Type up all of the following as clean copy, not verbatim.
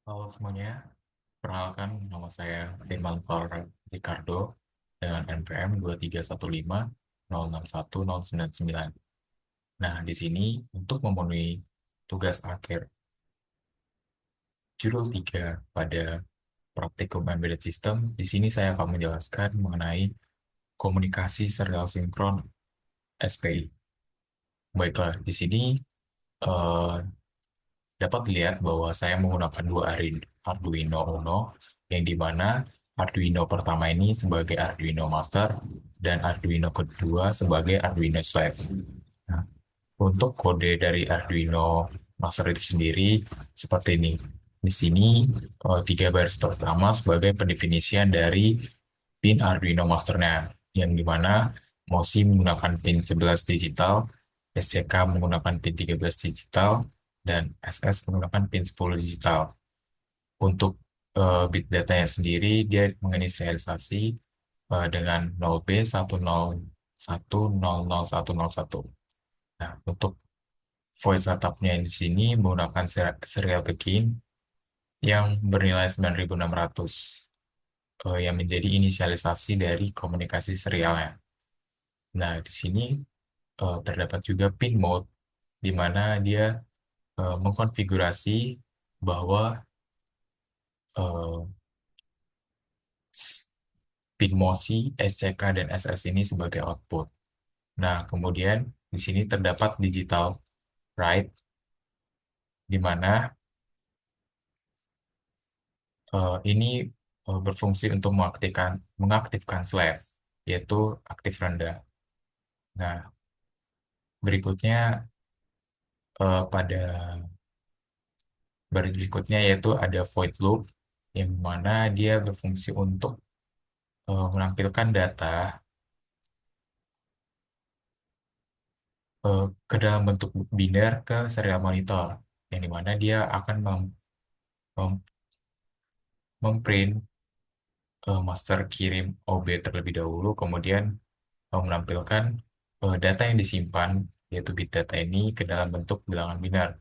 Halo semuanya, perkenalkan nama saya Firman Far Ricardo dengan NPM 231506199. Nah, di sini untuk memenuhi tugas akhir judul 3 pada praktikum embedded system, di sini saya akan menjelaskan mengenai komunikasi serial sinkron SPI. Baiklah, di sini eh, dapat dilihat bahwa saya menggunakan dua Arduino Uno, yang dimana Arduino pertama ini sebagai Arduino Master dan Arduino kedua sebagai Arduino Slave. Nah, untuk kode dari Arduino Master itu sendiri seperti ini. Di sini tiga baris pertama sebagai pendefinisian dari pin Arduino Masternya, yang dimana MOSI menggunakan pin 11 digital, SCK menggunakan pin 13 digital, dan SS menggunakan pin 10 digital. Untuk bit datanya sendiri, dia menginisialisasi dengan 0B 101000101. Nah, untuk void setupnya di sini menggunakan serial begin yang bernilai 9600, yang menjadi inisialisasi dari komunikasi serialnya. Nah, di sini terdapat juga pin mode, di mana dia mengkonfigurasi bahwa eh, pin MOSI, SCK, dan SS ini sebagai output. Nah, kemudian di sini terdapat digital write, di mana ini berfungsi untuk mengaktifkan slave, yaitu aktif rendah. Nah, berikutnya pada baris berikutnya yaitu ada void loop, yang mana dia berfungsi untuk menampilkan data ke dalam bentuk biner ke serial monitor, yang dimana dia akan mem- memprint master kirim OB terlebih dahulu, kemudian menampilkan data yang disimpan, yaitu bit data ini ke dalam bentuk bilangan biner.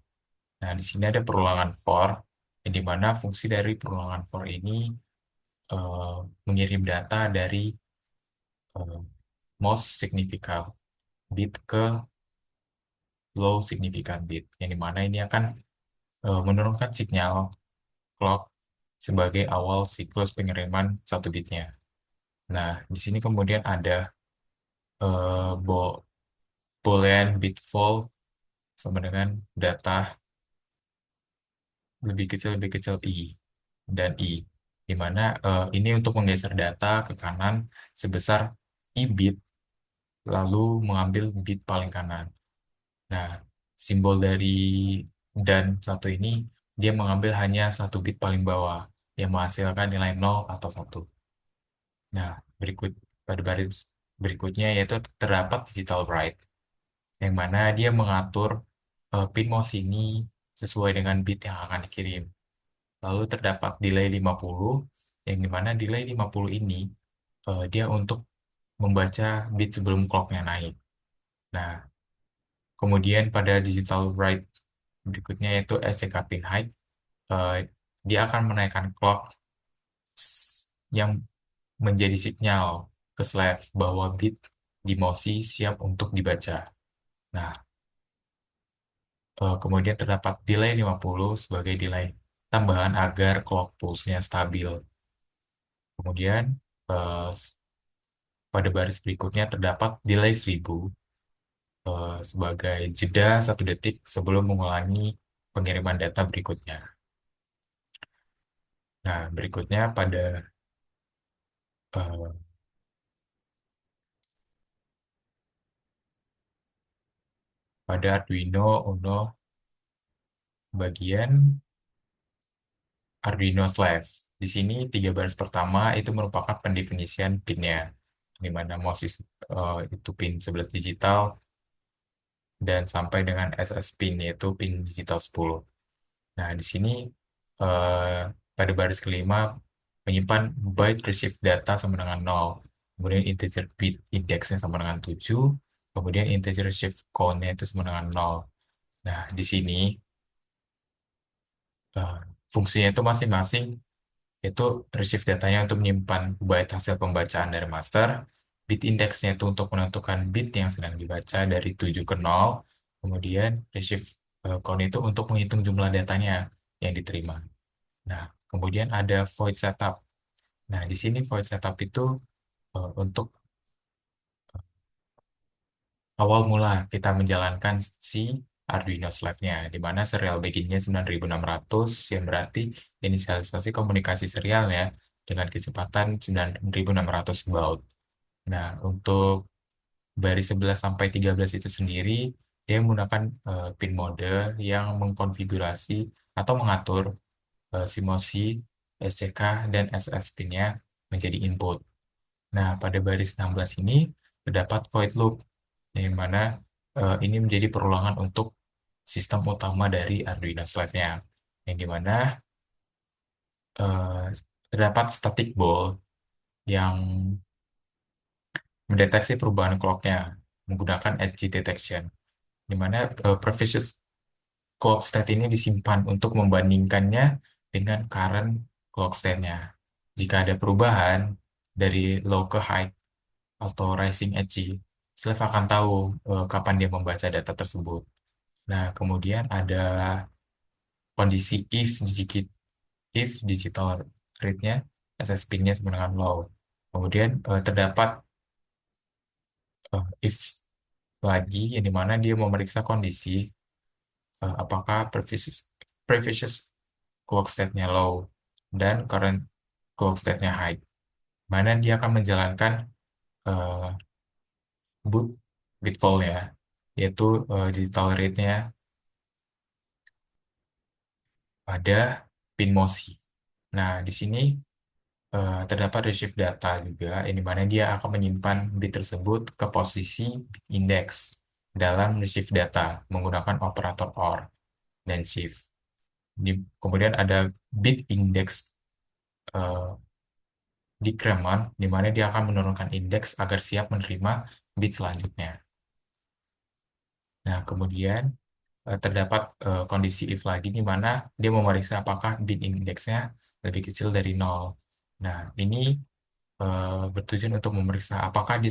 Nah, di sini ada perulangan for, yang dimana fungsi dari perulangan for ini eh, mengirim data dari eh, most significant bit ke low significant bit, yang dimana ini akan menurunkan sinyal clock sebagai awal siklus pengiriman satu bitnya. Nah, di sini kemudian ada eh, bo- boolean bit fall sama dengan data lebih kecil i dan i, di mana ini untuk menggeser data ke kanan sebesar i bit, lalu mengambil bit paling kanan. Nah, simbol dari dan satu ini, dia mengambil hanya satu bit paling bawah yang menghasilkan nilai 0 atau satu. Nah, pada baris berikutnya yaitu terdapat digital write, yang mana dia mengatur pin MOS ini sesuai dengan bit yang akan dikirim. Lalu terdapat delay 50, yang dimana delay 50 ini dia untuk membaca bit sebelum clocknya naik. Nah, kemudian pada digital write berikutnya yaitu SCK pin height, eh, dia akan menaikkan clock yang menjadi sinyal ke slave bahwa bit di MOSI siap untuk dibaca. Nah, kemudian terdapat delay 50 sebagai delay tambahan agar clock pulse-nya stabil. Kemudian eh, pada baris berikutnya terdapat delay 1000 sebagai jeda 1 detik sebelum mengulangi pengiriman data berikutnya. Nah, berikutnya eh, pada Arduino Uno bagian Arduino Slave. Di sini tiga baris pertama itu merupakan pendefinisian pinnya, di mana MOSIS itu pin 11 digital dan sampai dengan SS pin yaitu pin digital 10. Nah, di sini eh, pada baris kelima menyimpan byte receive data sama dengan 0, kemudian integer bit indeksnya sama dengan 7, kemudian integer shift count-nya itu sama dengan 0. Nah, di sini fungsinya itu masing-masing itu receive datanya untuk menyimpan byte hasil pembacaan dari master, bit indexnya itu untuk menentukan bit yang sedang dibaca dari 7 ke 0, kemudian receive count itu untuk menghitung jumlah datanya yang diterima. Nah, kemudian ada void setup. Nah, di sini void setup itu untuk awal mula kita menjalankan si Arduino Slave-nya, di mana serial begin-nya 9600, yang berarti inisialisasi komunikasi serial ya, dengan kecepatan 9600 baud. Nah, untuk baris 11 sampai 13 itu sendiri, dia menggunakan pin mode yang mengkonfigurasi atau mengatur SIMOSI, SCK, dan SS pin-nya menjadi input. Nah, pada baris 16 ini terdapat void loop, yang mana ini menjadi perulangan untuk sistem utama dari Arduino Slave-nya, yang dimana eh, terdapat static ball yang mendeteksi perubahan clock-nya menggunakan edge detection, di mana previous clock state ini disimpan untuk membandingkannya dengan current clock state-nya. Jika ada perubahan dari low ke high atau rising edge, Slave akan tahu kapan dia membaca data tersebut. Nah, kemudian ada kondisi if digital rate-nya SSP-nya sama dengan low. Kemudian terdapat if lagi yang dimana dia memeriksa kondisi apakah previous clock state-nya low dan current clock state-nya high. Mana dia akan menjalankan eh, boot bitfall-nya, yaitu digital rate-nya pada pin MOSI. Nah, di sini terdapat retrieve data juga, yang mana dia akan menyimpan bit tersebut ke posisi bit index dalam retrieve data menggunakan operator OR dan shift. Kemudian ada bit index eh, decrement, di mana dia akan menurunkan indeks agar siap menerima bit selanjutnya. Nah, kemudian terdapat kondisi if lagi, di mana dia memeriksa apakah bit indeksnya lebih kecil dari 0. Nah, ini bertujuan untuk memeriksa apakah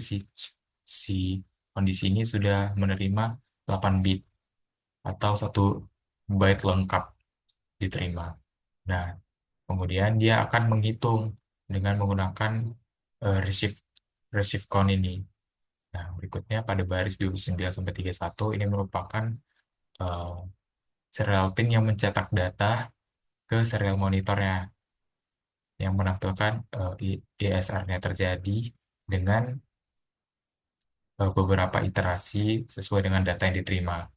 si kondisi ini sudah menerima 8 bit atau 1 byte lengkap diterima. Nah, kemudian dia akan menghitung dengan menggunakan receive receive count ini. Nah, berikutnya pada baris 29 sampai 31 ini merupakan eh, serial pin yang mencetak data ke serial monitornya yang menampilkan ISR-nya terjadi dengan beberapa iterasi sesuai dengan data yang diterima.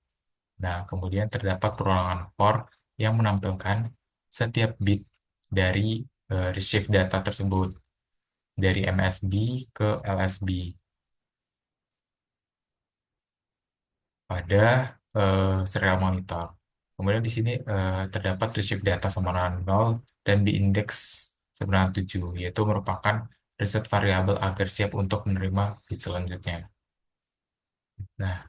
Nah, kemudian terdapat perulangan for yang menampilkan setiap bit dari receive data tersebut dari MSB ke LSB pada serial monitor. Kemudian di sini terdapat receive data sama dengan 0 dan di indeks 97, yaitu merupakan reset variabel agar siap untuk menerima bit selanjutnya. Nah,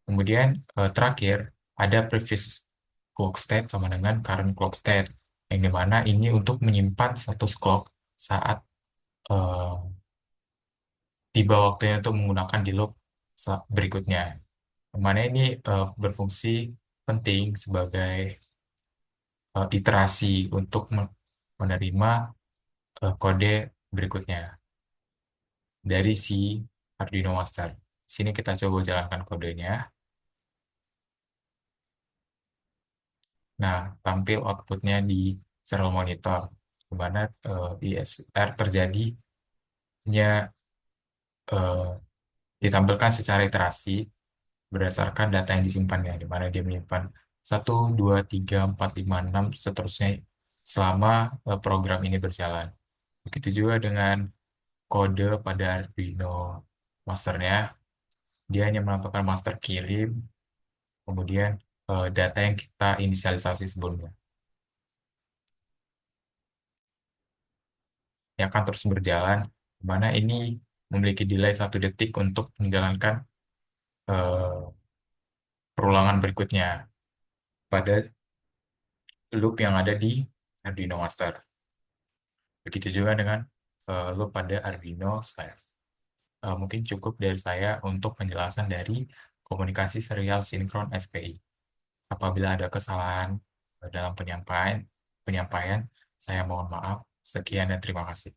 kemudian terakhir ada previous clock state sama dengan current clock state, yang dimana ini untuk menyimpan status clock saat eh, tiba waktunya untuk menggunakan di loop berikutnya. Yang mana ini berfungsi penting sebagai iterasi untuk menerima kode berikutnya dari si Arduino Master. Sini kita coba jalankan kodenya. Nah, tampil outputnya di serial monitor, di mana ISR terjadinya eh, ditampilkan secara iterasi berdasarkan data yang disimpannya, di mana dia menyimpan 1, 2, 3, 4, 5, 6, seterusnya selama program ini berjalan. Begitu juga dengan kode pada Arduino masternya, dia hanya menampilkan master kirim, kemudian data yang kita inisialisasi sebelumnya. Yang akan terus berjalan, di mana ini memiliki delay 1 detik untuk menjalankan eh, perulangan berikutnya pada loop yang ada di Arduino Master. Begitu juga dengan loop pada Arduino Slave. Mungkin cukup dari saya untuk penjelasan dari komunikasi serial sinkron SPI. Apabila ada kesalahan dalam penyampaian, saya mohon maaf. Sekian dan terima kasih.